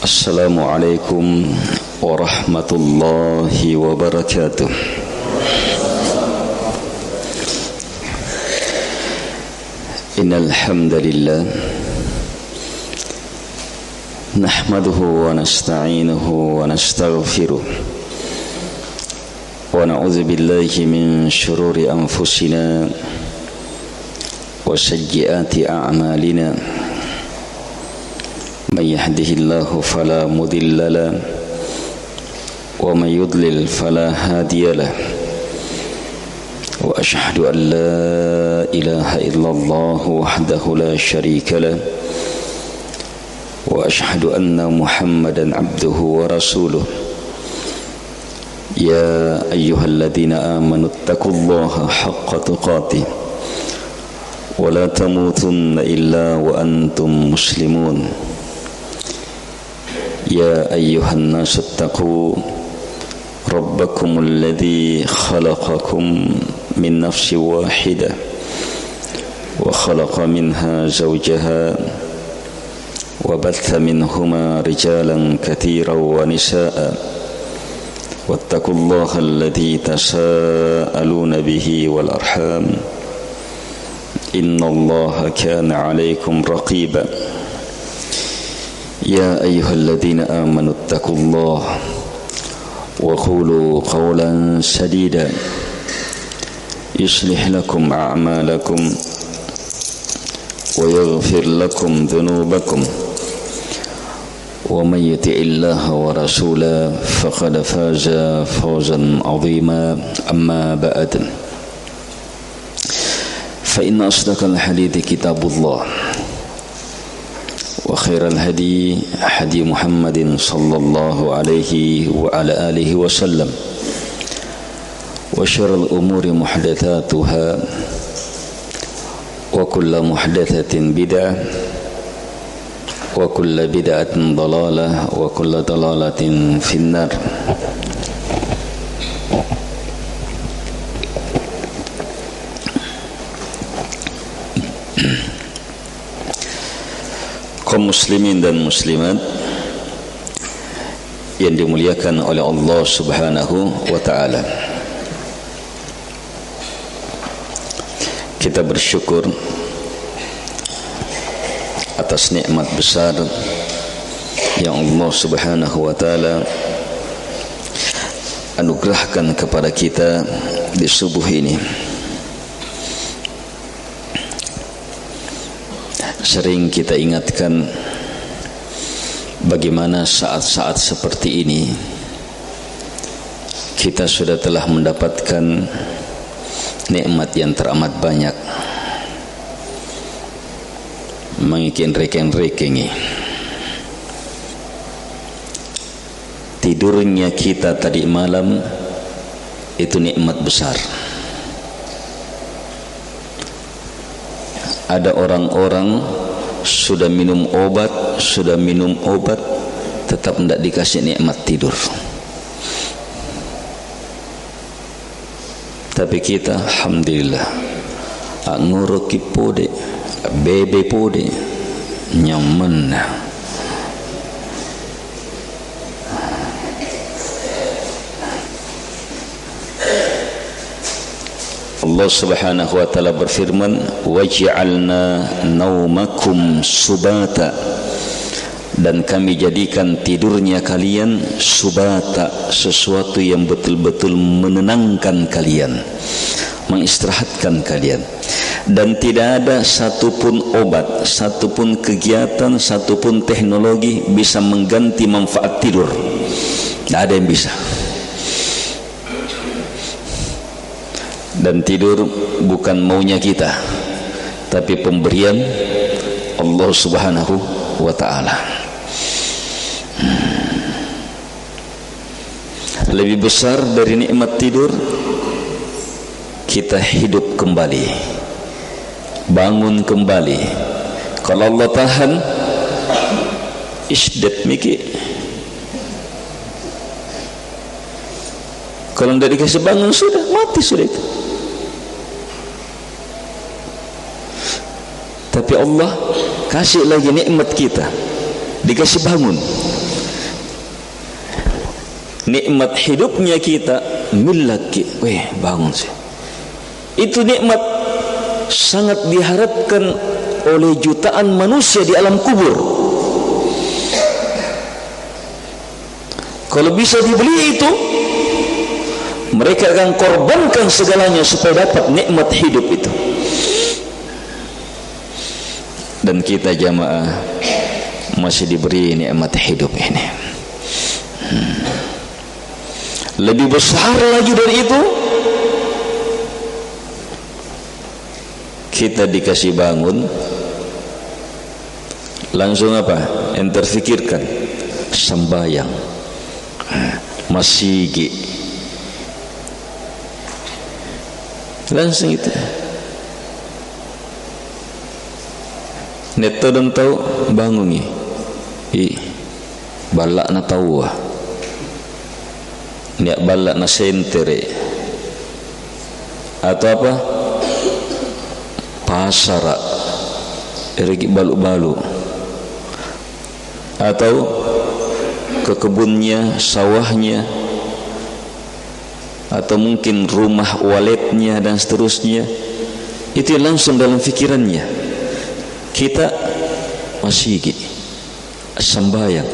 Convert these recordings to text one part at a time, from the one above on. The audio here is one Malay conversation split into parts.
Assalamualaikum warahmatullahi wabarakatuh. Innal hamdalillah nahmaduhu wa nasta'inuhu wa nastaghfiruh wa na'udzu billahi min shururi anfusina wa sayyiati a'malina. Man yahdihillahu fala mudilla lahu wa man yudlil fala hadiya lahu. Wa ashhadu an la ilaha illallah wahdahu la syarika lahu wa ashhadu anna Muhammadan abduhu wa rasuluh. Ya ayyuhalladzina amanu taqullaha haqqa tuqatih wa la tamutunna illa wa antum muslimun. Ya ayyuhan nasu attaqu rabbakumul ladzi khalaqakum min nafsin wahidah wa khalaqa minha zawjaha wa batha minhuma rijalan katsiran wa nisaa'a wattaqullaha alladzi tasaaluna bihi wal arham innallaha kana 'alaykum raqiba. Ya ayyuhalladzina amanu taqullaha wa qulu qawlan sadida yuslih lakum a'malakum wa yaghfir lakum dhunubakum wa man yuti'illaha wa rasulahu faqad faza fawzan 'azima. Amma ba'd, fa inna asdaqal hadithi kitabullah wa khairal hadi hadi Muhammadin sallallahu alaihi wa ala alihi wasallam wa syarrul umuri muhdatsatuha wa kullu muhdatsatin bid'ah wa kullu bid'atin dhalalah wa kullu dhalalatin finnar. Kaum muslimin dan muslimat yang dimuliakan oleh Allah Subhanahu wa ta'ala, kita bersyukur atas nikmat besar yang Allah Subhanahu wa ta'ala anugerahkan kepada kita di subuh ini. Sering kita ingatkan bagaimana saat-saat seperti ini kita sudah telah mendapatkan nikmat yang teramat banyak, mengikin-reking-rekingi. Tidurnya kita tadi malam itu nikmat besar. Ada orang-orang sudah minum obat tetap tidak dikasih nikmat tidur. Tapi kita alhamdulillah nguruki pode bebe pode nyaman. Allah Subhanahu wa ta'ala berfirman, waj'alna naumakum subata, dan kami jadikan tidurnya kalian subata, sesuatu yang betul-betul menenangkan kalian, mengistirahatkan kalian. Dan tidak ada satupun obat, satupun kegiatan, satupun teknologi bisa mengganti manfaat tidur. Tidak ada yang bisa. Dan tidur bukan maunya kita, tapi pemberian Allah Subhanahu wa ta'ala. Lebih besar dari nikmat tidur, kita hidup kembali, bangun kembali. Kalau Allah tahan isdet miki, kalau tidak dikasih bangun sudah mati sudah itu. Tapi Allah kasih lagi nikmat kita, dikasih bangun. nikmat hidupnya kita milaki, bangun sih. Itu nikmat sangat diharapkan oleh jutaan manusia di alam kubur. Kalau bisa dibeli itu, mereka akan korbankan segalanya supaya dapat nikmat hidup itu. Dan kita jamaah masih diberi nikmat hidup ini. Lebih besar lagi dari itu, kita dikasih bangun, langsung apa? Yang terfikirkan sembahyang, masigi, langsung itu. Neto dan tahu bangun ni, balak na tahu niak balak na sentere atau apa? Pasara ergi balu-balu atau ke kebunnya, sawahnya, atau mungkin rumah waletnya dan seterusnya. Itu langsung dalam fikirannya. Kita masih sembahyang.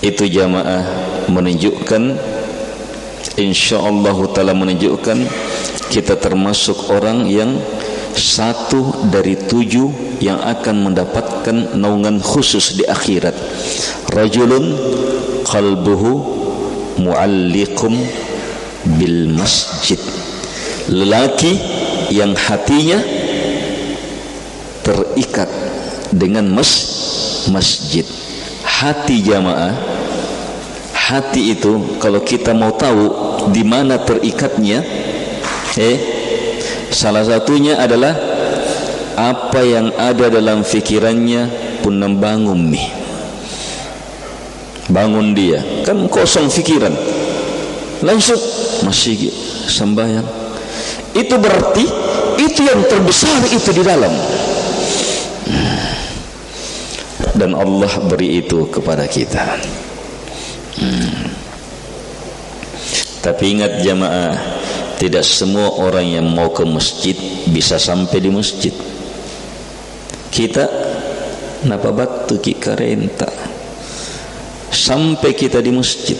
Itu jamaah menunjukkan, insyaallah taala menunjukkan kita termasuk orang yang 1 dari 7 yang akan mendapatkan naungan khusus di akhirat. Rajulun qalbuhu mu'alliqum bil masjid. Lelaki yang hatinya terikat dengan masjid. Hati jamaah, hati itu kalau kita mau tahu di mana terikatnya, salah satunya adalah apa yang ada dalam fikirannya pun membangun nih. Bangun dia, kan kosong fikiran, langsung masih sembahyang. Itu berarti itu yang terbesar itu di dalam. Dan Allah beri itu kepada kita. Tapi ingat jamaah, tidak semua orang yang mau ke masjid bisa sampai di masjid. Kita napa batu ki karenta sampai kita di masjid.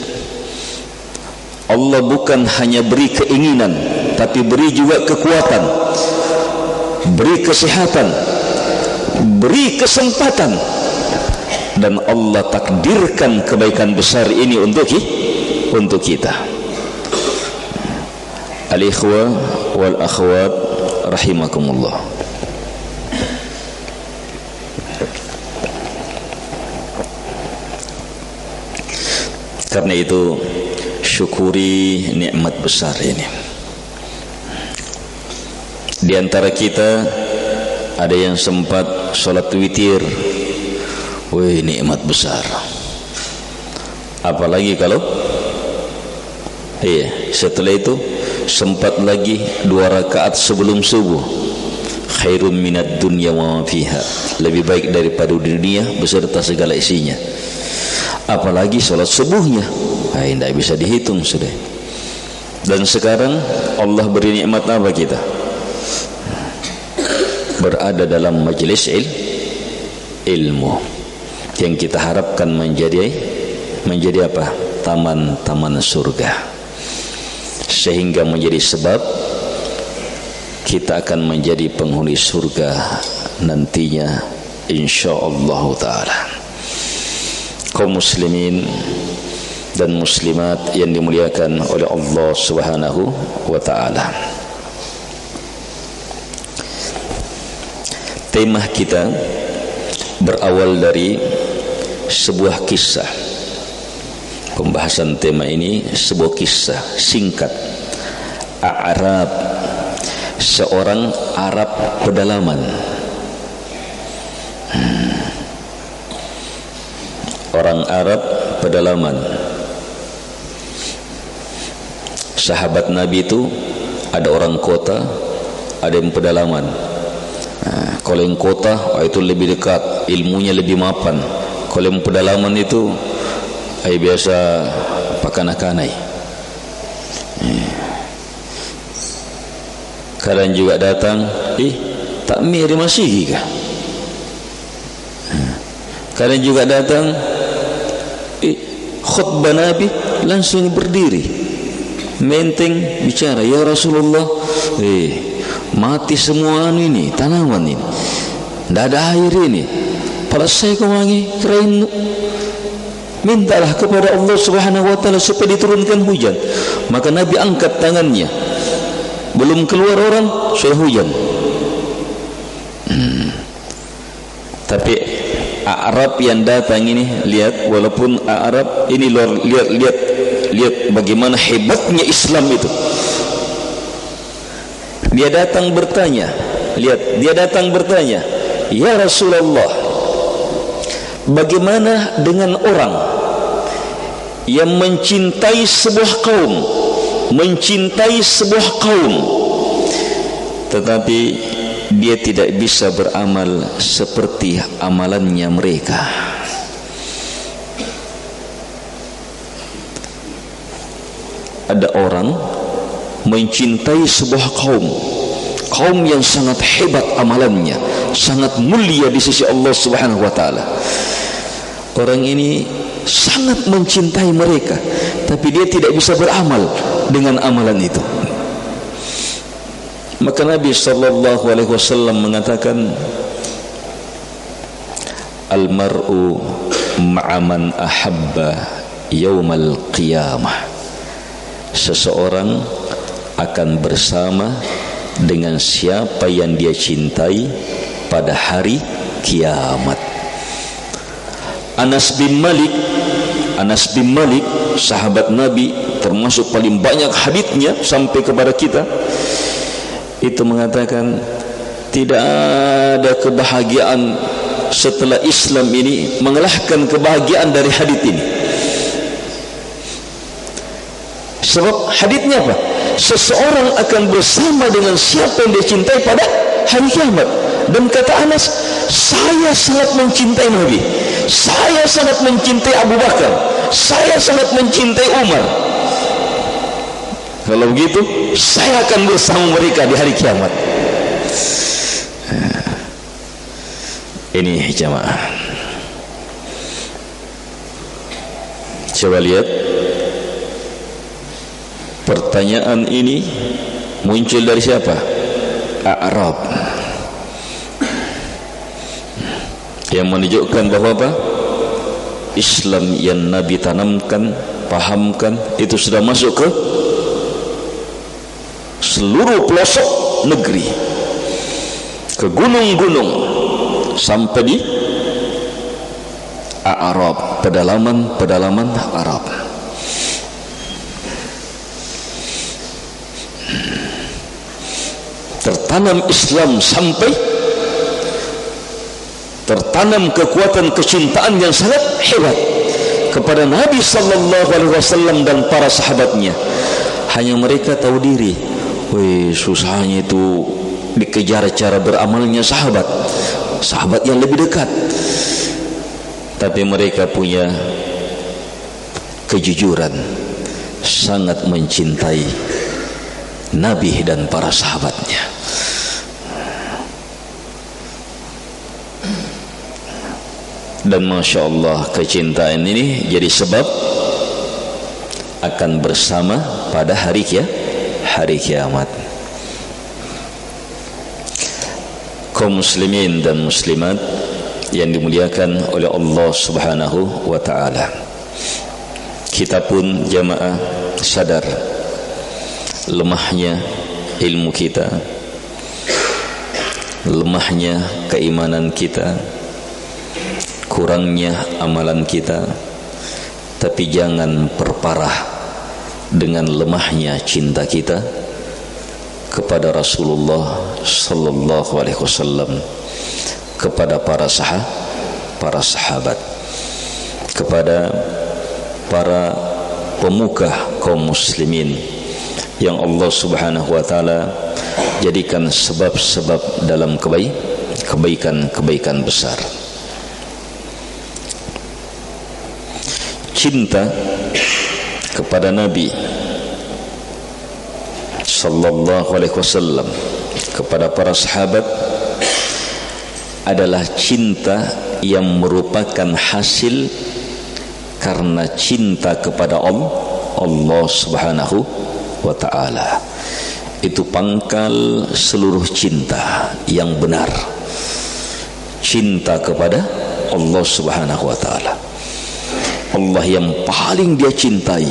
Allah bukan hanya beri keinginan, tapi beri juga kekuatan, beri kesehatan, beri kesempatan, dan Allah takdirkan kebaikan besar ini untuk kita. Al-ikhwa wal akhwat rahimakumullah. Karena itu syukuri nikmat besar ini. Di antara kita ada yang sempat salat witir. Wih, nikmat besar. Apalagi kalau setelah itu sempat lagi 2 rakaat sebelum subuh. Khairun minad dunya wa ma fiha. Lebih baik daripada dunia beserta segala isinya. Apalagi salat subuhnya, tidak bisa dihitung sudah. Dan sekarang Allah beri nikmat apa kita? Berada dalam majelis ilmu yang kita harapkan menjadi apa? Taman-taman surga, sehingga menjadi sebab kita akan menjadi penghuni surga nantinya insyaallah taala. Kaum muslimin dan muslimat yang dimuliakan oleh Allah Subhanahu wa taala. Tema kita berawal dari sebuah kisah. Pembahasan tema ini sebuah kisah singkat. Arab, seorang Arab pedalaman. Orang Arab pedalaman. Sahabat Nabi itu ada orang kota, ada yang pedalaman. Kalau yang kota itu lebih dekat, ilmunya lebih mapan. Kalau yang pedalaman itu ai biasa pakana-kanai. Kadang juga datang, takmir di Masihi kah? Kadang juga datang, khutbah Nabi langsung berdiri, menteng bicara, ya Rasulullah, mati semua ini, tanaman ini, tidak ada air ini, pada saya kewangi kerain, mintalah kepada Allah Subhanahu Wa Taala supaya diturunkan hujan. Maka Nabi angkat tangannya, belum keluar orang sudah hujan. Tapi Arab yang datang ini, lihat, walaupun Arab ini lihat bagaimana hebatnya Islam itu. Dia datang bertanya, ya Rasulullah, bagaimana dengan orang yang mencintai sebuah kaum, tetapi dia tidak bisa beramal seperti amalannya mereka. Ada orang mencintai sebuah kaum yang sangat hebat amalannya, sangat mulia di sisi Allah Subhanahu Wa Taala. Orang ini sangat mencintai mereka, tapi dia tidak bisa beramal dengan amalan itu. Maka Nabi sallallahu alaihi wasallam mengatakan, al-mar'u ma'a man ahabba yaumal qiyamah. Seseorang akan bersama dengan siapa yang dia cintai pada hari kiamat. Anas bin Malik, sahabat Nabi, termasuk paling banyak haditsnya sampai kepada kita, itu mengatakan, tidak ada kebahagiaan setelah Islam ini mengalahkan kebahagiaan dari hadits ini. Sebab haditsnya apa? Seseorang akan bersama dengan siapa yang dia cintai pada hari kiamat. Dan kata Anas, saya sangat mencintai Nabi, saya sangat mencintai Abu Bakar, saya sangat mencintai Umar. Kalau begitu, saya akan bersama mereka di hari kiamat. Ini jamaah, coba lihat, pertanyaan ini muncul dari siapa? Arab, yang menunjukkan bahwa apa? Islam yang Nabi tanamkan, pahamkan, itu sudah masuk ke seluruh pelosok negeri, ke gunung-gunung, sampai di Arab, pedalaman Arab. Tertanam Islam, sampai tertanam kekuatan kecintaan yang sangat hebat kepada Nabi sallallahu alaihi wasallam dan para sahabatnya. Hanya mereka tahu diri, susahnya itu dikejar cara beramalnya sahabat yang lebih dekat. Tapi mereka punya kejujuran, sangat mencintai Nabi dan para sahabatnya. Dan Masya Allah, kecintaan ini jadi sebab akan bersama pada hari kiamat. Kaum muslimin dan muslimat yang dimuliakan oleh Allah Subhanahu wa Ta'ala, kita pun jamaah sadar lemahnya ilmu kita, lemahnya keimanan kita, kurangnya amalan kita. Tapi jangan perparah dengan lemahnya cinta kita kepada Rasulullah sallallahu alaihi wasallam, kepada para sahabat, kepada para pemuka kaum muslimin yang Allah Subhanahu wa Ta'ala jadikan sebab-sebab dalam kebaikan besar. cinta kepada Nabi sallallahu alaihi wasallam, kepada para sahabat adalah cinta yang merupakan hasil karena cinta kepada Allah Subhanahu wa ta'ala. Itu pangkal seluruh cinta yang benar, cinta kepada Allah Subhanahu wa ta'ala. Allah yang paling dia cintai,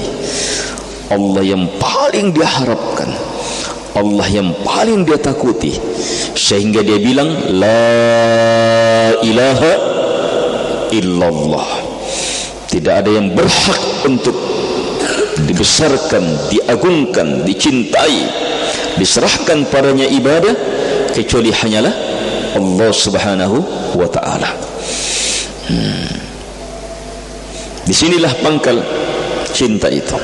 Allah yang paling dia harapkan, Allah yang paling dia takuti, sehingga dia bilang la ilaha illallah. Tidak ada yang berhak untuk dibesarkan, diagungkan, dicintai, diserahkan padanya ibadah kecuali hanyalah Allah Subhanahu wa ta'ala. Disinilah pangkal cinta itu.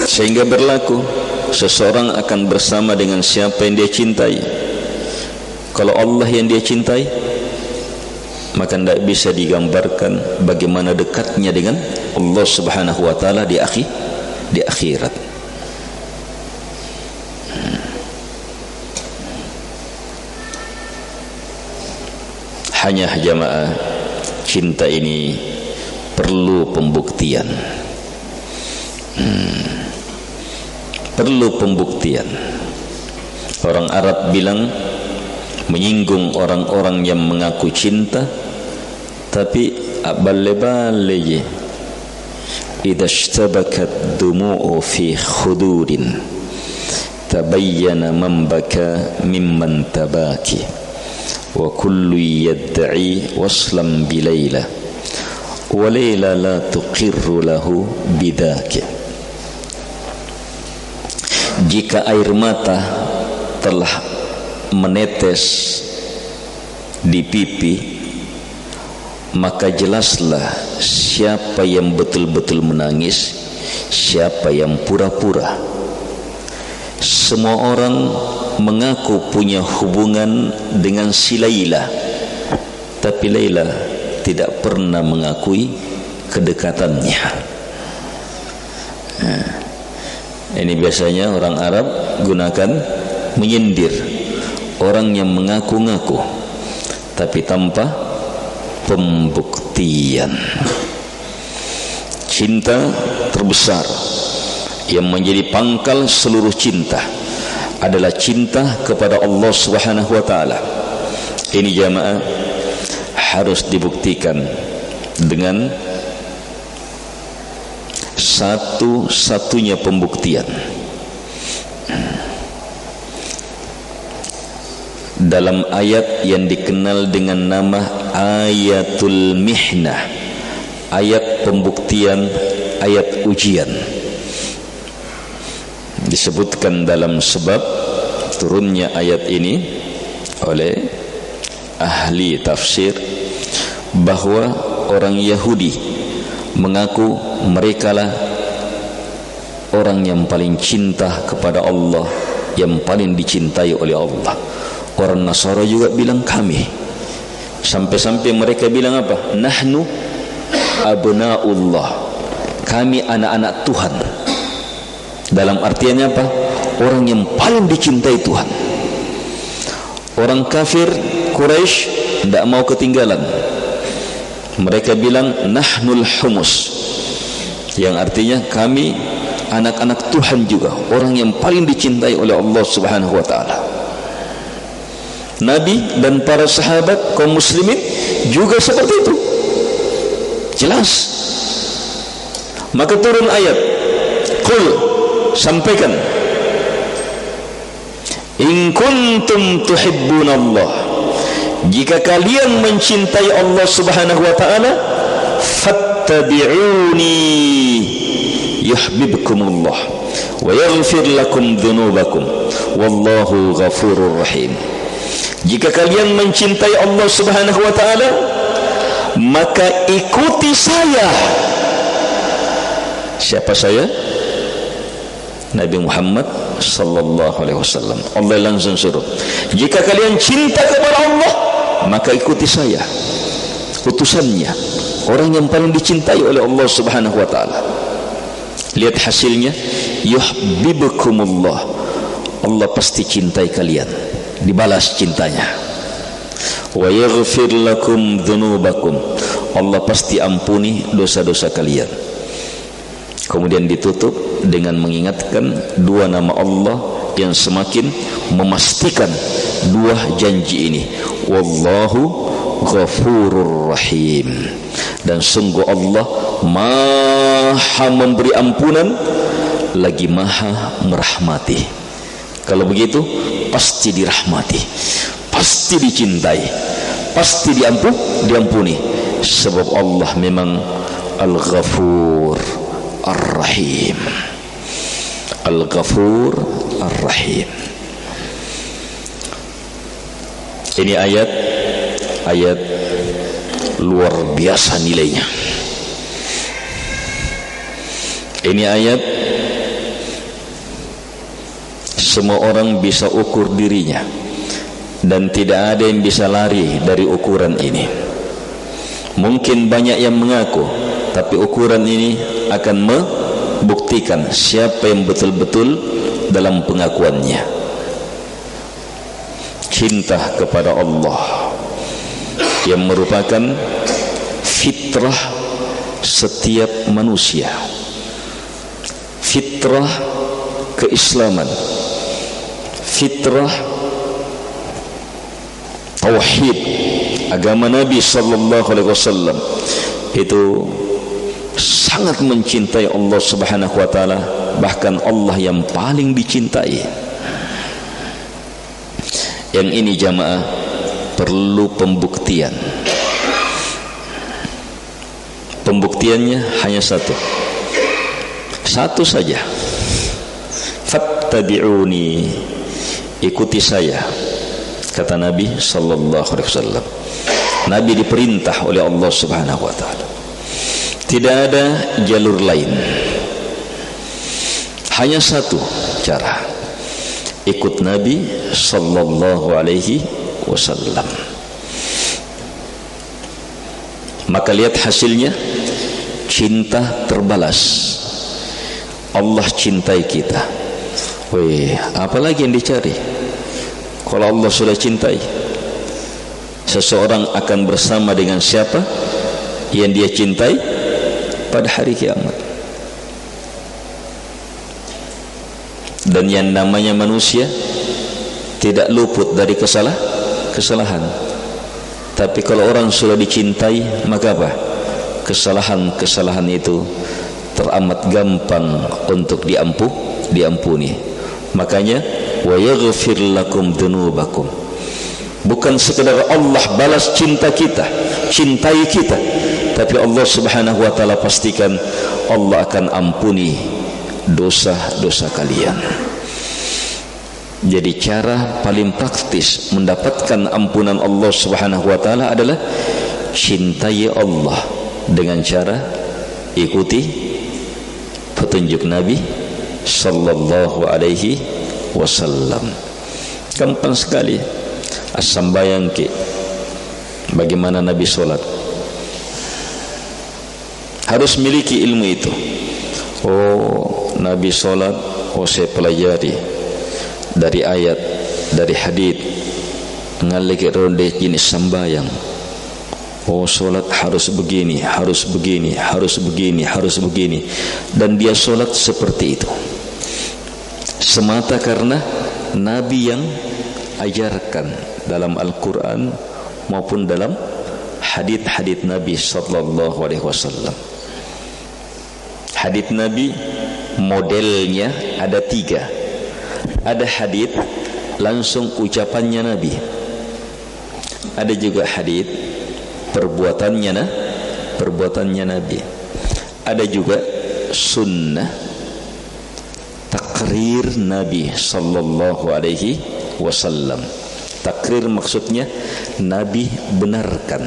Sehingga berlaku seseorang akan bersama dengan siapa yang dia cintai. Kalau Allah yang dia cintai, maka tidak bisa digambarkan bagaimana dekatnya dengan Allah Subhanahu wa ta'ala di akhirat. Hanya jamaah, cinta ini perlu pembuktian. Perlu pembuktian. Orang Arab bilang, menyinggung orang-orang yang mengaku cinta tapi balle-balle je. Idza ishtabakat dumu'u fi khududin tabayyana man baka mimman tabaki wa kullu yad'i waslan bilayla wa layla la tuqirru lahu bidaki. Jika air mata telah menetes di pipi, maka jelaslah siapa yang betul-betul menangis, siapa yang pura-pura. Semua orang mengaku punya hubungan dengan si Laila, tapi Laila tidak pernah mengakui kedekatannya. Ini biasanya orang Arab gunakan menyindir orang yang mengaku-ngaku tapi tanpa pembuktian. Cinta terbesar yang menjadi pangkal seluruh cinta adalah cinta kepada Allah Subhanahu wa ta'ala. Ini jamaah harus dibuktikan dengan satu-satunya pembuktian. Dalam ayat yang dikenal dengan nama ayatul mihnah, ayat pembuktian, ayat ujian, disebutkan dalam sebab turunnya ayat ini oleh ahli tafsir bahwa orang Yahudi mengaku merekalah orang yang paling cinta kepada Allah, yang paling dicintai oleh Allah. Orang Nasara juga bilang kami. Sampai-sampai mereka bilang apa? Nahnu abna'ullah, kami anak-anak Tuhan. Dalam artiannya apa? Orang yang paling dicintai Tuhan. Orang kafir Quraisy tidak mau ketinggalan. Mereka bilang nahnul humus, yang artinya kami anak-anak Tuhan juga, orang yang paling dicintai oleh Allah Subhanahu wa ta'ala. Nabi dan para sahabat kaum muslimin juga seperti itu, jelas. Maka turun ayat, qul, sampaikan, in kuntum tuhibbunallah, jika kalian mencintai Allah Subhanahu wa ta'ala, fattabi'uni yuhibbukumullah wa yaghfir lakum dhunubakum wallahu ghafurur rahim. Jika kalian mencintai Allah Subhanahu wa ta'ala, maka ikuti saya. Siapa saya? Nabi Muhammad sallallahu alaihi wasallam. Allah langsung suruh, jika kalian cinta kepada Allah, maka ikuti saya, utusannya, orang yang paling dicintai oleh Allah Subhanahu wa taala. Lihat hasilnya, yuhibbukumullah, Allah pasti cintai kalian, dibalas cintanya. Wa yaghfir lakum dzunubakum, Allah pasti ampuni dosa-dosa kalian. Kemudian ditutup dengan mengingatkan dua nama Allah yang semakin memastikan dua janji ini. Wallahu ghafurur rahim, dan sungguh Allah maha memberi ampunan lagi maha merahmati. Kalau begitu pasti dirahmati, pasti dicintai, pasti diampuni, sebab Allah memang Al-Ghafur Ar-Rahim. Al-Ghafur Ar-Rahim. Ini ayat luar biasa nilainya. Ini ayat semua orang bisa ukur dirinya, dan tidak ada yang bisa lari dari ukuran ini. Mungkin banyak yang mengaku, tapi ukuran ini akan membuktikan siapa yang betul-betul dalam pengakuannya. Cinta kepada Allah yang merupakan fitrah setiap manusia, fitrah keislaman, fitrah tauhid, agama Nabi sallallahu alaihi wasallam itu sangat mencintai Allah Subhanahu wa taala, bahkan Allah yang paling dicintai. Yang ini jamaah perlu pembuktian. Pembuktiannya hanya satu saja. Fattabi'uni, ikuti saya, kata Nabi sallallahu alaihi wasallam. Nabi diperintah oleh Allah Subhanahu wa taala. Tidak ada jalur lain, hanya satu cara, ikut Nabi sallallahu alaihi wasallam. Maka lihat hasilnya, cinta terbalas. Allah cintai kita. Weh, apalagi yang dicari? Kalau Allah sudah cintai, seseorang akan bersama dengan siapa yang dia cintai pada hari kiamat. Dan yang namanya manusia tidak luput dari kesalahan. Tapi kalau orang sudah dicintai, maka apa? Kesalahan itu teramat gampang untuk diampuni. Makanya wa yaghfir lakum dzunubakum. Bukan sekedar Allah balas cintai kita, tapi Allah Subhanahu wa taala pastikan Allah akan ampuni dosa-dosa kalian. Jadi cara paling praktis mendapatkan ampunan Allah Subhanahu wa taala adalah cintai Allah dengan cara ikuti petunjuk Nabi sallallahu alaihi wasallam. Gampang sekali. Asam bayangke bagaimana Nabi sholat, harus miliki ilmu itu. Oh, Nabi sholat, oh saya pelajari dari ayat, dari hadits, ngalike ronde jenis sembayang. Oh, sholat harus begini, harus begini, harus begini, harus begini. Dan dia sholat seperti itu, semata karena Nabi yang ajarkan dalam Al-Quran maupun dalam hadits Nabi sallallahu alaihi wasallam. Hadits Nabi modelnya ada 3. Ada hadits langsung ucapannya Nabi, ada juga hadits perbuatannya Nabi, ada juga sunnah takrir Nabi sallallahu alaihi wasallam. Takrir maksudnya Nabi benarkan.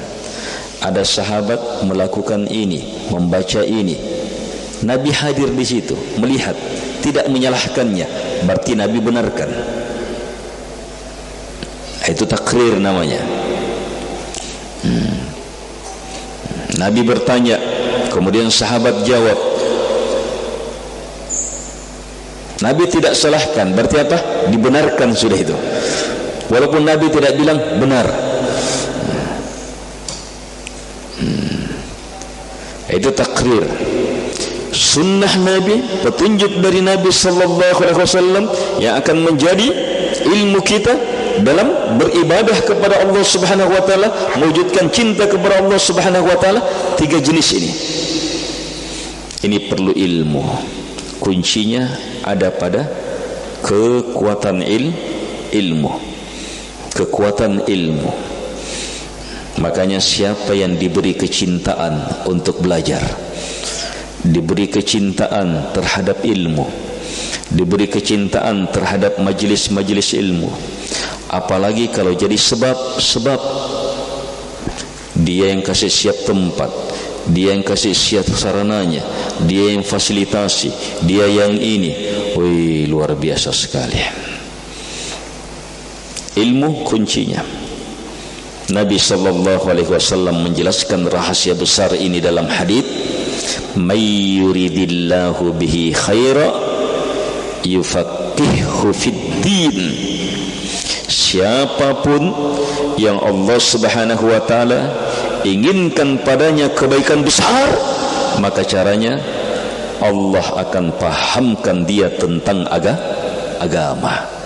Ada sahabat melakukan ini, membaca ini, Nabi hadir di situ, melihat, tidak menyalahkannya, berarti Nabi benarkan. Itu takrir namanya. Nabi bertanya, kemudian sahabat jawab. Nabi tidak salahkan, berarti apa? Dibenarkan sudah itu. Walaupun Nabi tidak bilang benar. Itu takrir. Sunnah Nabi, petunjuk dari Nabi sallallahu alaihi wasallam yang akan menjadi ilmu kita dalam beribadah kepada Allah Subhanahu wa taala, mewujudkan cinta kepada Allah Subhanahu wa taala. 3 jenis ini. Ini perlu ilmu. Kuncinya ada pada kekuatan ilmu. Kekuatan ilmu. Makanya siapa yang diberi kecintaan untuk belajar, diberi kecintaan terhadap ilmu, diberi kecintaan terhadap majelis-majelis ilmu, apalagi kalau jadi sebab dia yang kasih siap tempat, dia yang kasih siap sarananya, dia yang fasilitasi, dia yang ini, wih, luar biasa sekali. Ilmu kuncinya. Nabi sallallahu alaihi wasallam menjelaskan rahasia besar ini dalam hadis, "May yuridillahu bihi khaira yufaqihuhu fid din." Siapapun yang Allah Subhanahu wa taala inginkan padanya kebaikan besar, maka caranya Allah akan pahamkan dia tentang agama.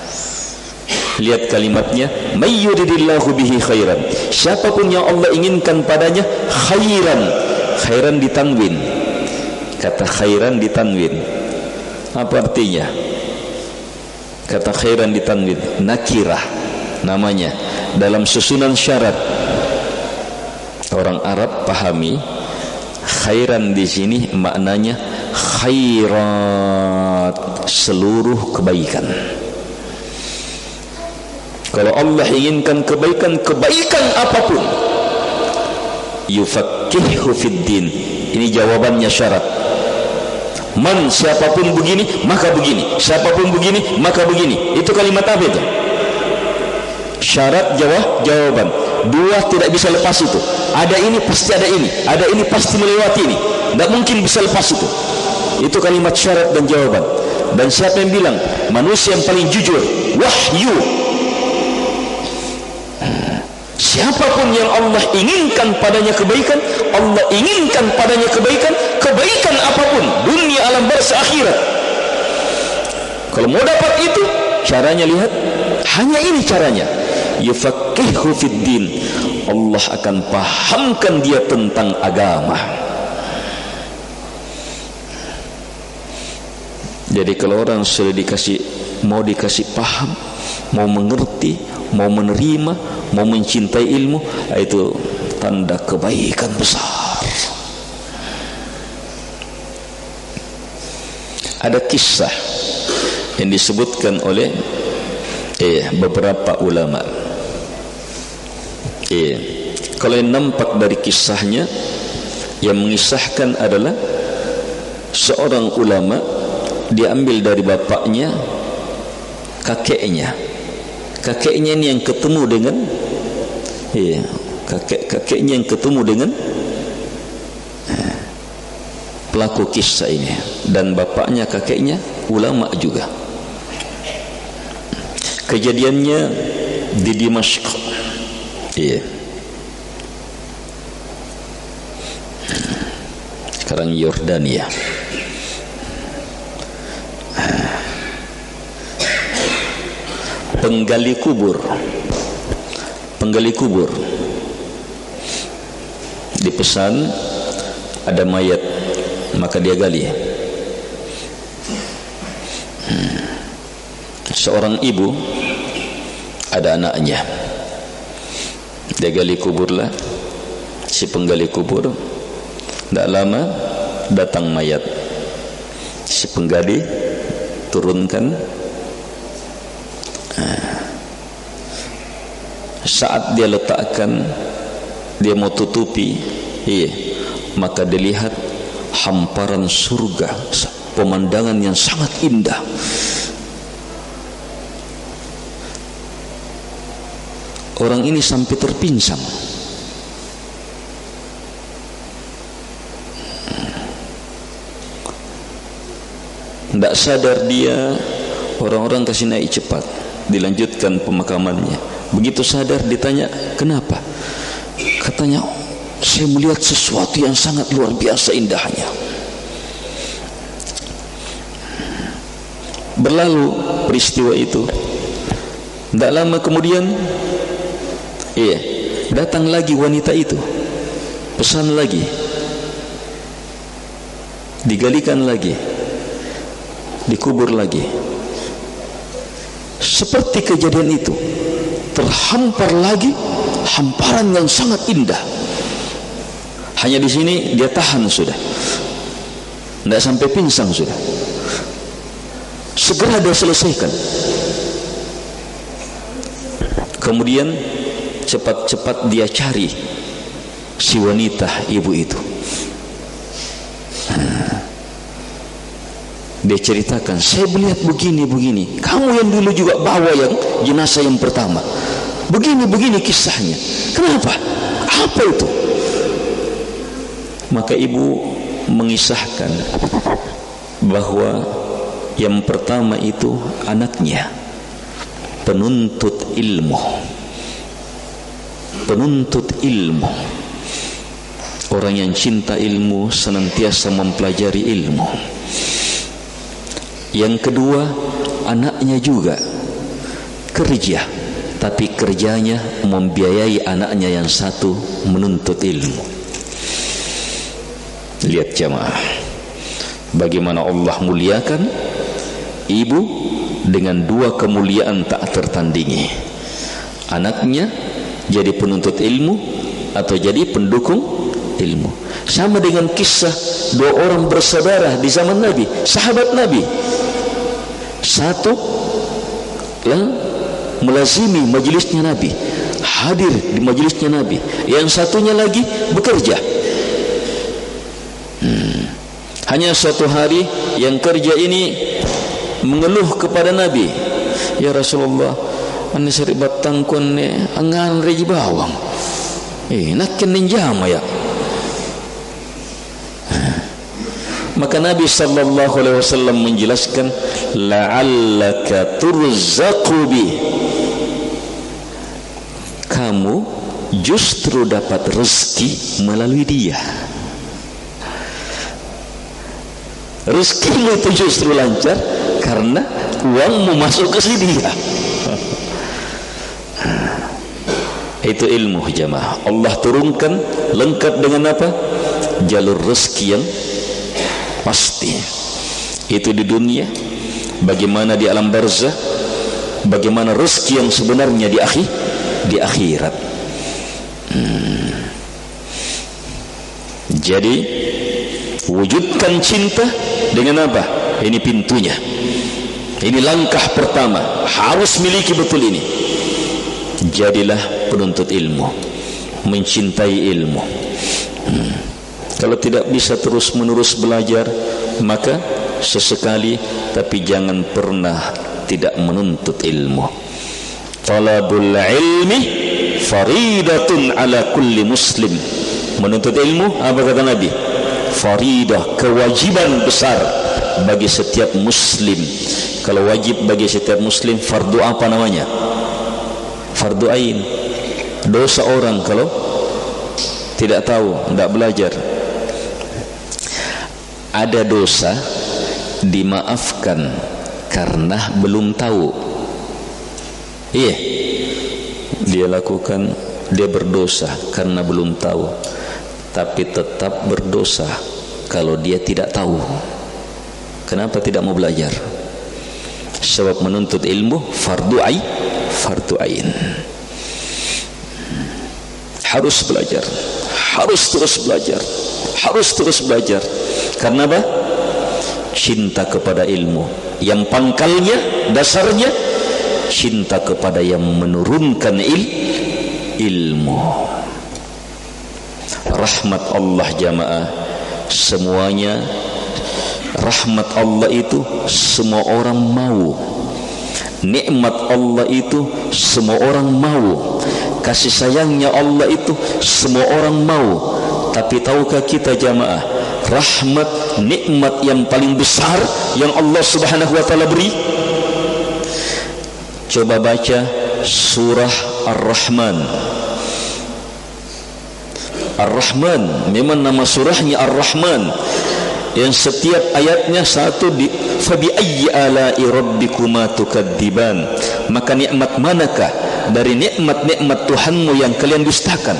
Lihat kalimatnya, may yuridillahu bihi khairan. Siapapun yang Allah inginkan padanya khairan. Khairan ditanwin. Kata khairan ditanwin. Apa artinya? Kata khairan ditanwin, nakirah namanya dalam susunan syarat. Orang Arab pahami khairan di sini maknanya khairat, seluruh kebaikan. Kalau Allah inginkan kebaikan apapun, yufaqihuhu fid din. Ini jawabannya syarat. Man, siapapun begini maka begini, siapapun begini maka begini. Itu kalimat apa itu? Syarat, jawaban. 2 tidak bisa lepas itu. Ada ini pasti ada ini, ada ini pasti melewati ini. Tidak mungkin bisa lepas itu. Itu kalimat syarat dan jawaban. Dan siapa yang bilang manusia yang paling jujur? Wahyu. Siapapun yang Allah inginkan padanya kebaikan, Allah inginkan padanya kebaikan apapun, dunia, alam barzah, akhirat. Kalau mau dapat itu, caranya lihat, hanya ini caranya. Yufaqihuhu fid din. Allah akan pahamkan dia tentang agama. Jadi kalau orang sudah mau dikasih paham, mau mengerti, mau menerima, mau mencintai ilmu, itu tanda kebaikan besar. Ada kisah yang disebutkan oleh beberapa ulama. Kalau yang nampak dari kisahnya, yang mengisahkan adalah seorang ulama, diambil dari bapaknya, kakeknya ini yang ketemu dengan kakeknya yang ketemu dengan pelaku kisah ini, dan bapaknya kakeknya ulama juga. Kejadiannya di Dimashq, sekarang Yordania. Penggali kubur dipesan, ada mayat, maka dia gali. Seorang ibu, ada anaknya, dia gali kuburlah. Si penggali kubur, tidak lama datang mayat. Si penggali turunkan. Saat dia letakkan, dia mau tutupi, maka dilihat hamparan surga, pemandangan yang sangat indah. Orang ini sampai terpinsang. Tidak sadar dia, orang-orang kasih naik cepat, dilanjutkan pemakamannya. Begitu sadar ditanya, kenapa? Katanya, saya melihat sesuatu yang sangat luar biasa indahnya. Berlalu peristiwa itu. Tidak lama kemudian, datang lagi wanita itu, pesan lagi, digalikan lagi, dikubur lagi. Seperti kejadian itu, terhampar lagi hamparan yang sangat indah. Hanya di sini dia tahan sudah, tidak sampai pingsan sudah. Segera dia selesaikan. Kemudian cepat-cepat dia cari si wanita ibu itu. Dia ceritakan, saya melihat begini-begini. Kamu yang dulu juga bawa yang jenazah yang pertama. Begini-begini kisahnya. Kenapa? Apa itu? Maka ibu mengisahkan bahwa yang pertama itu anaknya, penuntut ilmu. Penuntut ilmu. Orang yang cinta ilmu, senantiasa mempelajari ilmu. Yang kedua, anaknya juga kerja, tapi kerjanya membiayai anaknya yang satu menuntut ilmu. Lihat jamaah, bagaimana Allah muliakan ibu dengan dua kemuliaan tak tertandingi. Anaknya jadi penuntut ilmu atau jadi pendukung ilmu. Sama dengan kisah dua orang bersaudara di zaman Nabi, sahabat Nabi. Satu melazimi majelisnya Nabi, hadir di majelisnya Nabi. Yang satunya lagi bekerja. Hanya suatu hari yang kerja ini mengeluh kepada Nabi, ya Rasulullah, ane sari batang konne angan reji bawang. Nakken ninjama ya. Maka Nabi sallallahu alaihi wasallam menjelaskan, la'allaka turzaqu bi. Kamu justru dapat rezeki melalui dia. Rezekimu itu justru lancar karena uangmu masuk ke sini dia. Itu ilmu jamaah. Allah turunkan lengkap dengan apa? Jalur rezeki yang pasti. Itu di dunia, bagaimana di alam barzah, bagaimana rezeki yang sebenarnya di akhirat. Jadi wujudkan cinta dengan apa? Ini pintunya. Ini langkah pertama, harus miliki betul ini. Jadilah penuntut ilmu, mencintai ilmu. Kalau tidak bisa terus-menerus belajar, maka sesekali, tapi jangan pernah tidak menuntut ilmu. Talabul ilmi faridatun ala kulli muslim. Menuntut ilmu, apa kata Nabi? Faridah, kewajiban besar bagi setiap muslim. Kalau wajib bagi setiap muslim, fardu apa namanya? Fardu ain. Dosa orang kalau tidak tahu, tidak belajar. Ada dosa dimaafkan karena belum tahu. Iya, dia lakukan, dia berdosa karena belum tahu, tapi tetap berdosa kalau dia tidak tahu. Kenapa tidak mau belajar? Sebab menuntut ilmu fardu ain. Harus belajar, harus terus belajar, harus terus belajar. Karena apa? Cinta kepada ilmu yang pangkalnya, dasarnya cinta kepada yang menurunkan ilmu. Rahmat Allah jamaah, semuanya rahmat Allah itu semua orang mau. Nikmat Allah itu semua orang mau. Kasih sayangnya Allah itu semua orang mau. Tapi tahukah kita jamaah, rahmat, nikmat yang paling besar yang Allah Subhanahu wa taala beri? Coba baca surah Ar-Rahman. Ar-Rahman, memang nama surahnya Ar-Rahman, yang setiap ayatnya satu di fabi ayyi ala'i rabbikuma tukadziban, maka nikmat manakah dari nikmat-nikmat Tuhanmu yang kalian dustakan?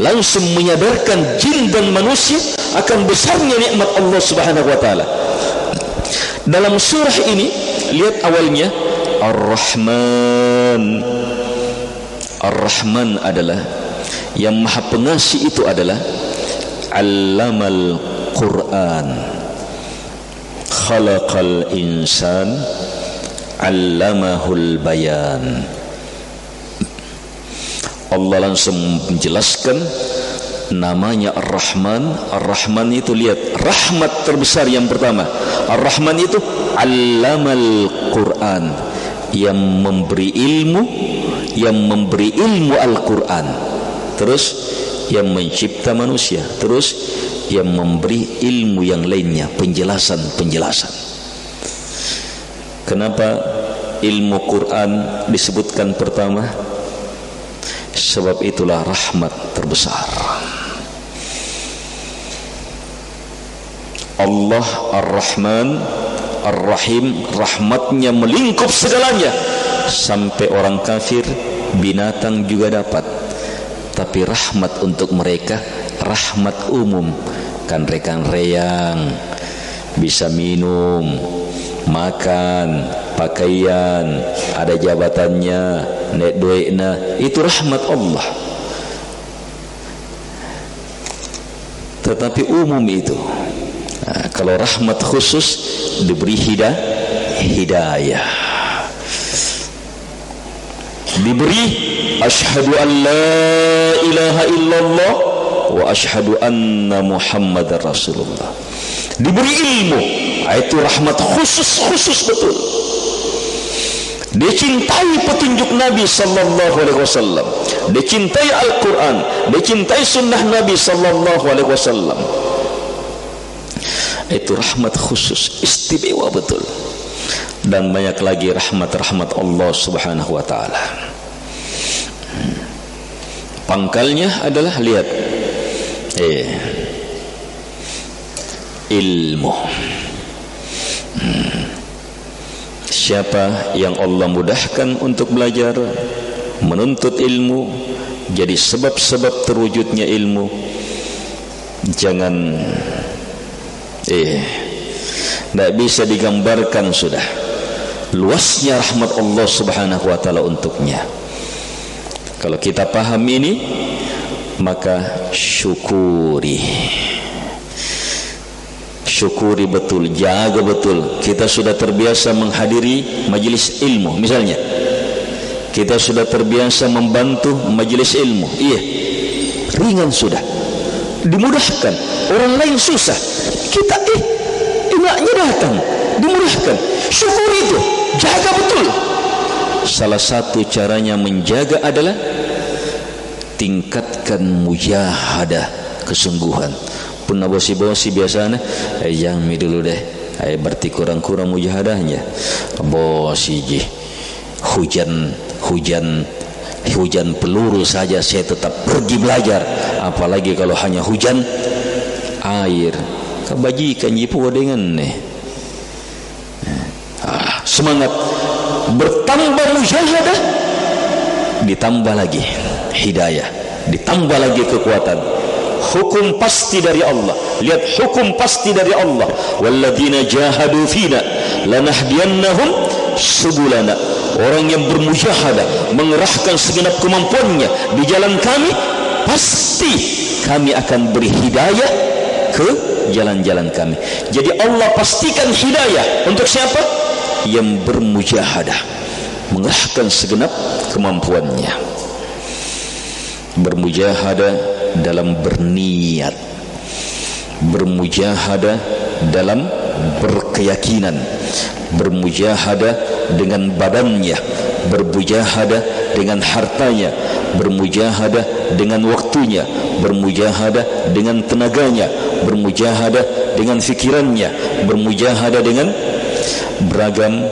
Langsung menyadarkan jin dan manusia akan besarnya nikmat Allah Subhanahu wa taala. Dalam surah ini lihat awalnya Ar-Rahman. Ar-Rahman adalah yang maha pengasih, itu adalah Allamal Quran, Khalaqal Insan, Allamahul Bayan. Allah langsung menjelaskan namanya Ar-Rahman. Ar-Rahman itu lihat rahmat terbesar yang pertama. Ar-Rahman itu Allamal Quran, yang memberi ilmu, yang memberi ilmu Al-Quran, terus yang mencipta manusia, terus yang memberi ilmu yang lainnya, penjelasan-penjelasan. Kenapa ilmu Quran disebutkan pertama? Sebab itulah rahmat terbesar. Allah Ar-Rahman Ar-Rahim, rahmatnya melingkup segalanya, sampai orang kafir, binatang juga dapat. Tapi rahmat untuk mereka rahmat umum, kan rekan reyang bisa minum, makan, pakaian, ada jabatannya, nek duitna, itu rahmat Allah. Tetapi umum itu. Nah, kalau rahmat khusus diberi hidayah, diberi asyhadu an la ilaha illallah wa asyhadu anna muhammadar rasulullah, diberi ilmu, itu rahmat khusus betul. Dicintai petunjuk Nabi sallallahu alaihi wasallam, dicintai Al-Quran, dicintai sunnah Nabi sallallahu alaihi wasallam. Itu rahmat khusus, istimewa betul. Dan banyak lagi rahmat-rahmat Allah Subhanahu wa taala. Pangkalnya adalah lihat ilmu. Siapa yang Allah mudahkan untuk belajar, menuntut ilmu, jadi sebab-sebab terwujudnya ilmu, jangan tidak bisa digambarkan sudah luasnya rahmat Allah Subhanahu wa taala untuknya. Kalau kita paham ini, maka syukuri betul, jaga betul. Kita sudah terbiasa menghadiri majelis ilmu, misalnya kita sudah terbiasa membantu majelis ilmu, ringan sudah, dimudahkan. Orang lain susah, kita enaknya datang, dimudahkan. Syukur itu, jaga betul. Salah satu caranya menjaga adalah tingkatkan mujahadah, kesungguhan. Pun bosi-bosi biasanya yang dulu deh, berarti kurang-kurang mujahadahnya. Bosi ji, hujan peluru saja saya tetap pergi belajar, apalagi kalau hanya hujan air. Kebajikan jipu dengan semangat, bertambah mujahadah, ditambah lagi hidayah, ditambah lagi kekuatan. Hukum pasti dari Allah. Lihat, hukum pasti dari Allah. Walladzina jahadu fina lanahdiyannahum subulana. Orang yang bermujahadah, mengerahkan segenap kemampuannya di jalan kami, pasti kami akan beri hidayah ke jalan-jalan kami. Jadi Allah pastikan hidayah untuk siapa? Yang bermujahadah, mengerahkan segenap kemampuannya. Bermujahadah dalam berniat, bermujahadah dalam berkeyakinan, bermujahadah dengan badannya, bermujahadah dengan hartanya, bermujahadah dengan waktunya, bermujahadah dengan tenaganya, bermujahadah dengan fikirannya, bermujahadah dengan beragam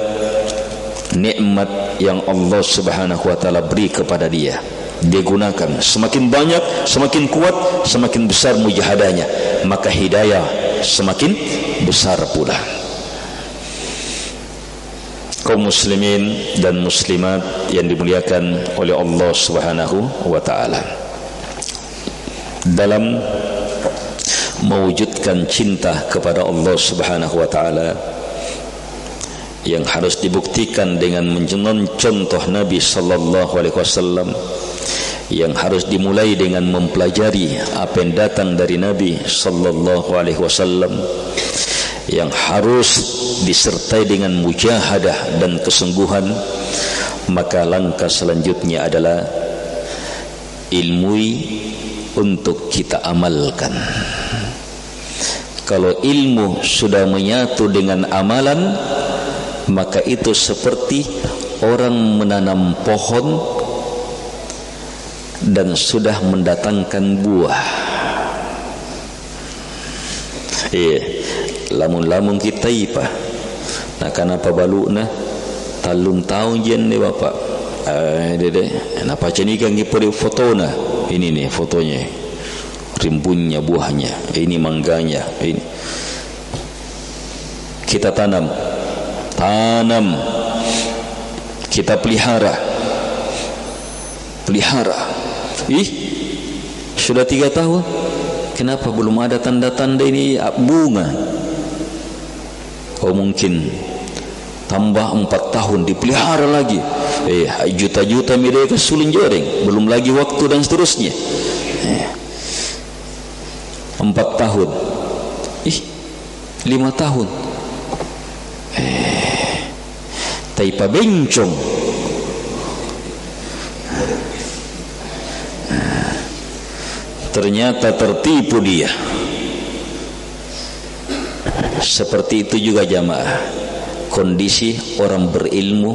nikmat yang Allah Subhanahu wa taala beri kepada dia. Dia gunakan, semakin banyak, semakin kuat, semakin besar mujahadahnya, maka hidayah semakin besar pula. Kaum muslimin dan muslimat yang dimuliakan oleh Allah Subhanahu wa taala, dalam mewujudkan cinta kepada Allah Subhanahu wa taala yang harus dibuktikan dengan mencontoh Nabi sallallahu alaihi wasallam, yang harus dimulai dengan mempelajari apa yang datang dari Nabi sallallahu alaihi wasallam, yang harus disertai dengan mujahadah dan kesungguhan, maka langkah selanjutnya adalah ilmui untuk kita amalkan. Kalau ilmu sudah menyatu dengan amalan, maka itu seperti orang menanam pohon dan sudah mendatangkan buah. Lamun-lamun kita ipa, nah kenapa baluna talung tahun jen nih bapak, dede, kenapa cenika ngipuri fotona, ini nih fotonya, rimbunnya buahnya, ini mangganya, ini kita tanam, kita pelihara. Sudah 3 tahun, kenapa belum ada tanda-tanda ini bunga? Oh mungkin tambah 4 tahun dipelihara lagi, juta-juta mereka sulin joreng, belum lagi waktu dan seterusnya. 4 tahun, 5 tahun, taipa bencong. Ternyata tertipu dia. Seperti itu juga jamaah, kondisi orang berilmu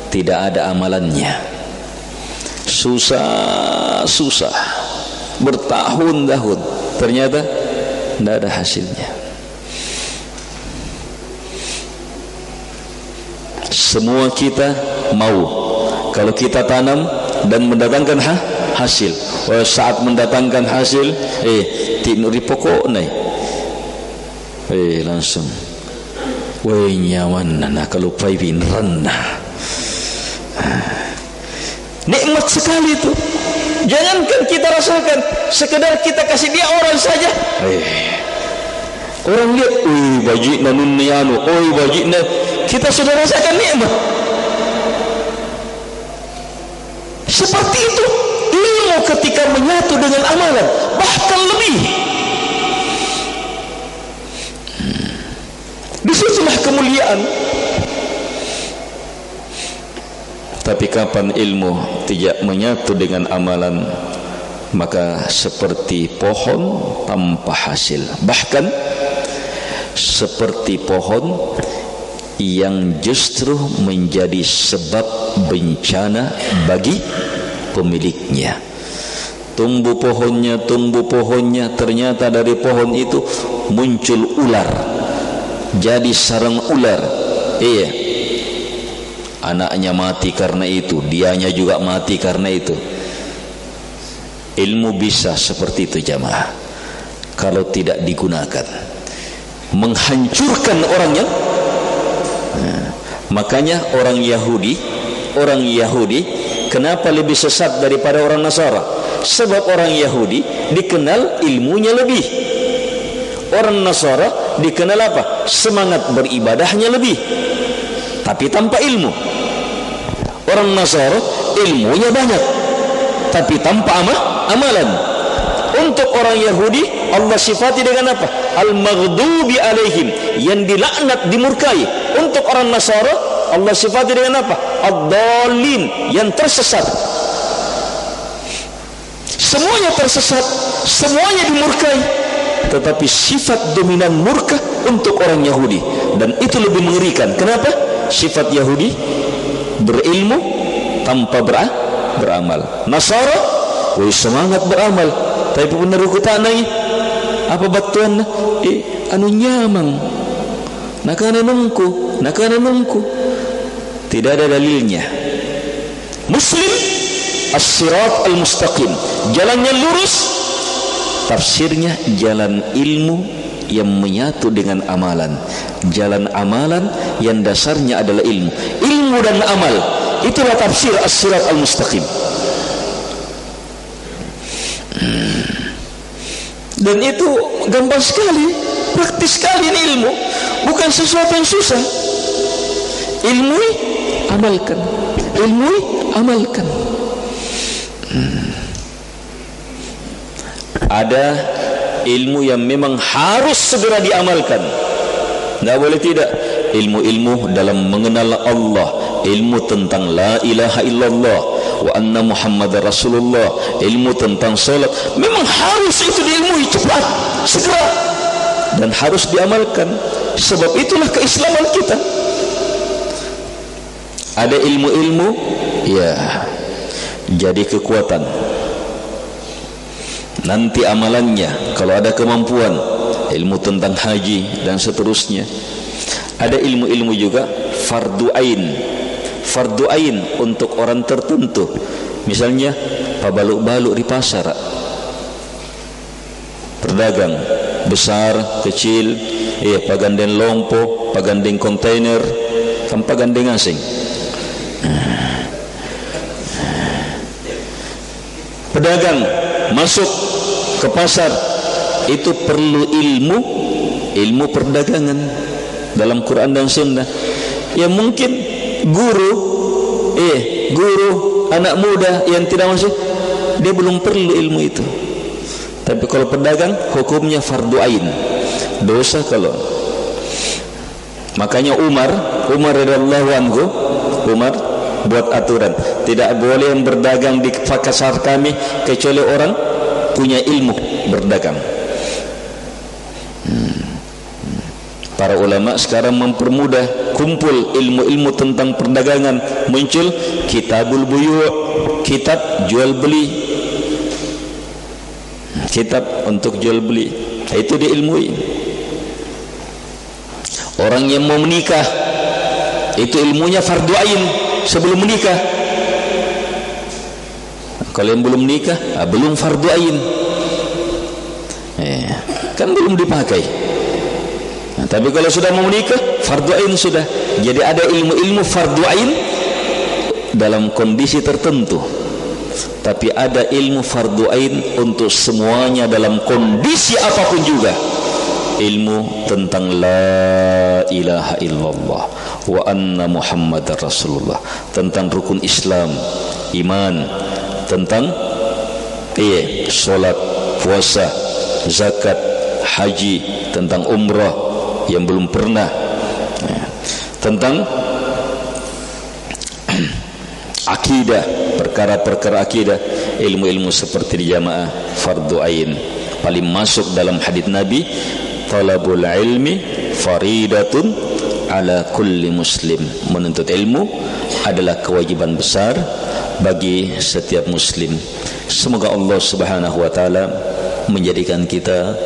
tidak ada amalannya, susah bertahun-tahun, ternyata tidak ada hasilnya. Semua kita mau kalau kita tanam dan mendatangkan hasil. Saat mendatangkan hasil, tinuri pokok naik, langsung, nyaman nah kalau paipin rendah. Nikmat sekali itu. Jangankan kita rasakan, sekedar kita kasih dia orang saja. Orang lihat, bajikna nunnianu, bajikna, kita sudah rasakan nikmat. Seperti itu ilmu ketika menyatu dengan amalan, bahkan lebih. Disitulah kemuliaan. Tapi kapan ilmu tidak menyatu dengan amalan, maka seperti pohon tanpa hasil, bahkan seperti pohon yang justru menjadi sebab bencana bagi pemiliknya. Tumbuh pohonnya, ternyata dari pohon itu muncul ular, jadi sarang ular. Anaknya mati karena itu, dianya juga mati karena itu. Ilmu bisa seperti itu jamaah, kalau tidak digunakan menghancurkan orangnya. Makanya orang Yahudi kenapa lebih sesat daripada orang Nasara? Sebab orang Yahudi dikenal ilmunya lebih, orang Nasara dikenal apa? Semangat beribadahnya lebih, tapi tanpa ilmu. Orang Nasara ilmunya banyak, tapi tanpa amalan. Untuk orang Yahudi Allah sifati dengan apa? Al-maghdubi alaihim, yang dilaknat, dimurkai. Untuk orang Nasara Allah sifati dengan apa? Ad-dallin, yang tersesat. Semuanya tersesat, semuanya dimurkai, tetapi sifat dominan murka untuk orang Yahudi, dan itu lebih mengerikan. Kenapa? Sifat Yahudi berilmu tanpa beramal. Nasara woi semangat beramal, tapi benar ku tanai apa batuan anu nyamang nakana nungku tidak ada dalilnya. Muslim as-sirat al-mustaqim, jalannya lurus, tafsirnya jalan ilmu yang menyatu dengan amalan, jalan amalan yang dasarnya adalah ilmu dan amal. Itulah tafsir as-sirat al-mustaqim. Dan itu gampang sekali, praktis sekali ini ilmu, bukan sesuatu yang susah. Ilmu amalkan, amalkan. Ada ilmu yang memang harus segera diamalkan, tidak boleh tidak. Ilmu-ilmu dalam mengenal Allah, ilmu tentang la ilaha illallah wa anna muhammadar rasulullah, ilmu tentang salat, memang harus itu diilmui cepat, segera, dan harus diamalkan. Sebab itulah keislaman kita. Ada ilmu-ilmu ya jadi kekuatan. Nanti amalannya kalau ada kemampuan, ilmu tentang haji dan seterusnya. Ada ilmu-ilmu juga fardu ain untuk orang tertentu. Misalnya pabaluk-baluk di pasar, perdagang besar kecil, pagandeng lompo, pagandeng kontainer, kan pagandeng asing. Pedagang masuk ke pasar itu perlu ilmu perdagangan dalam Quran dan Sunnah. Ya mungkin guru anak muda yang tidak masuk, dia belum perlu ilmu itu. Tapi kalau pedagang hukumnya fardu ain, dosa kalau. Makanya Umar radhiyallahu anhu, Umar buat aturan, tidak boleh yang berdagang di pasar kami kecuali orang punya ilmu berdagang. Para ulama sekarang mempermudah, kumpul ilmu-ilmu tentang perdagangan, muncul kitabul buyu', kitab jual beli, kitab untuk jual beli, itu diilmui. Orang yang mau menikah itu ilmunya fardu ain sebelum menikah. Kalau yang belum menikah belum fardu ain, kan belum dipakai. Tapi kalau sudah mau menikah, fardu ain sudah. Jadi ada ilmu-ilmu fardu ain dalam kondisi tertentu, tapi ada ilmu fardu ain untuk semuanya dalam kondisi apapun juga. Ilmu tentang la ilaha illallah wa anna muhammadar rasulullah, tentang rukun Islam, iman, tentang salat, puasa, zakat, haji, tentang umrah yang belum pernah, tentang akidah, perkara-perkara akidah, ilmu-ilmu seperti di jamaah fardu ain. Paling masuk dalam hadits Nabi, talabul ilmi faridatun ala kulli muslim. Menuntut ilmu adalah kewajiban besar bagi setiap muslim. Semoga Allah Subhanahu wa taala menjadikan kita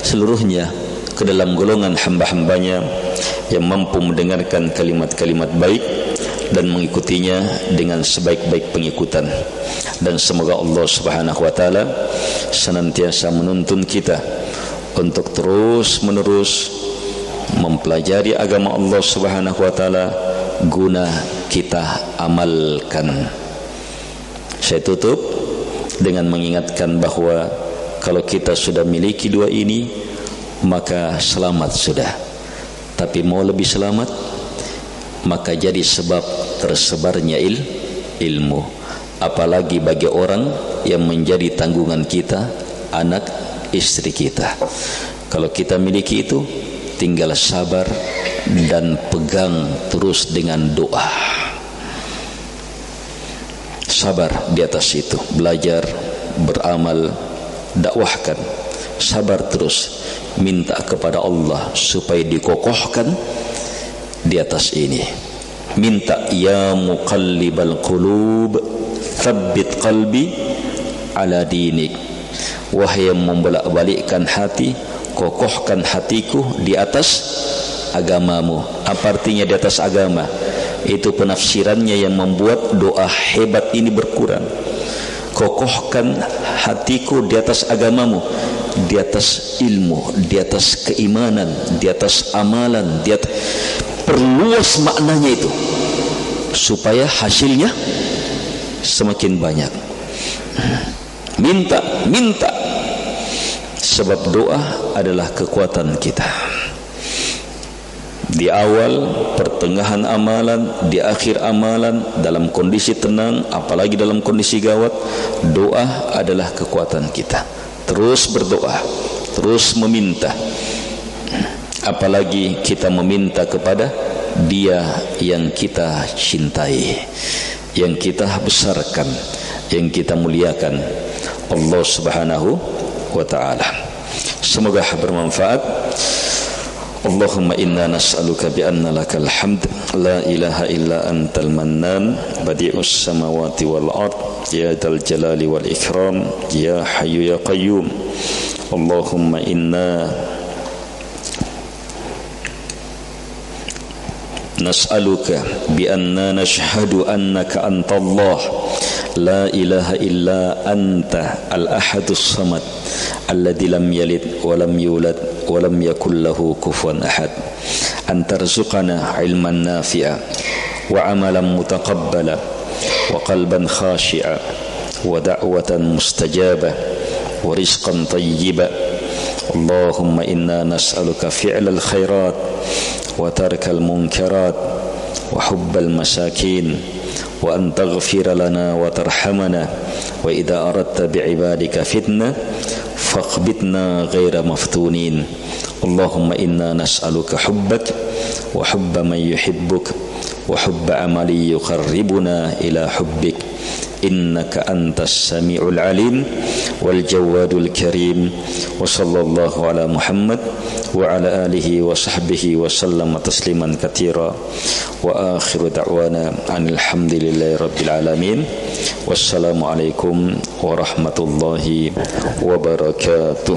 seluruhnya ke dalam golongan hamba-hambanya yang mampu mendengarkan kalimat-kalimat baik dan mengikutinya dengan sebaik-baik pengikutan. Dan semoga Allah Subhanahu wa taala senantiasa menuntun kita untuk terus menerus mempelajari agama Allah Subhanahu wa taala guna kita amalkan. Saya tutup dengan mengingatkan bahwa kalau kita sudah miliki dua ini, maka selamat sudah. Tapi mau lebih selamat, maka jadi sebab tersebarnya ilmu. Apalagi bagi orang yang menjadi tanggungan kita, anak, istri kita. Kalau kita miliki itu, tinggal sabar dan pegang terus dengan doa. Sabar di atas itu, belajar, beramal, dakwahkan, sabar terus, minta kepada Allah supaya dikokohkan di atas ini. Minta, ya muqallibal qulub tsabbit qalbi ala dinik. Wahai yang membolak-balikkan hati, kokohkan hatiku di atas agamamu. Apa artinya di atas agama? Itu penafsirannya yang membuat doa hebat ini berkurang. Kokohkan hatiku di atas agamamu, di atas ilmu, di atas keimanan, di atas amalan, di atas, perluas maknanya itu supaya hasilnya semakin banyak. Minta, sebab doa adalah kekuatan kita. Di awal, pertengahan amalan, di akhir amalan, dalam kondisi tenang, apalagi dalam kondisi gawat, doa adalah kekuatan kita. Terus berdoa, terus meminta. Apalagi kita meminta kepada Dia yang kita cintai, yang kita besarkan, yang kita muliakan, Allah Subhanahu wa ta'ala. Semoga bermanfaat. Allahumma inna nas'aluka bi anna lakal hamd la ilaha illa antal mannan badi'us samawati wal ard ya dal jalali wal ikram ya hayyu ya qayyum. Allahumma inna nas'aluka bi anna nashhadu annaka antallah la ilaha illa anta al-ahadus samad alladzi lam yalid wa lam yulad wa lam yakul lahu kufuwan ahad. An tarzuqana ilman nafi'a wa amalan mutaqabbala wa qalban khashi'a wa da'watan mustajabah wa rizqan tayyiba. Allahumma inna nas'aluka fi'lal khairat wa tarkal munkarat wa hubbal masakin wa an taghfira lana wa tarhamana wa idza aradta bi'ibadika fitnah faqbitna ghaira maftunin. Allahumma inna nas'aluka hubbak wa hubba man yuhibbuk wa hubba amali yuqarribuna ila hubbik innaka antas sami'ul alim wal jawadul karim. Wa sallallahu ala Muhammad wa ala alihi wa sahbihi wa sallama tasliman katsira. Wa akhiru da'wana alhamdulillahi rabbil alamin. Wassalamu alaikum warahmatullahi wabarakatuh.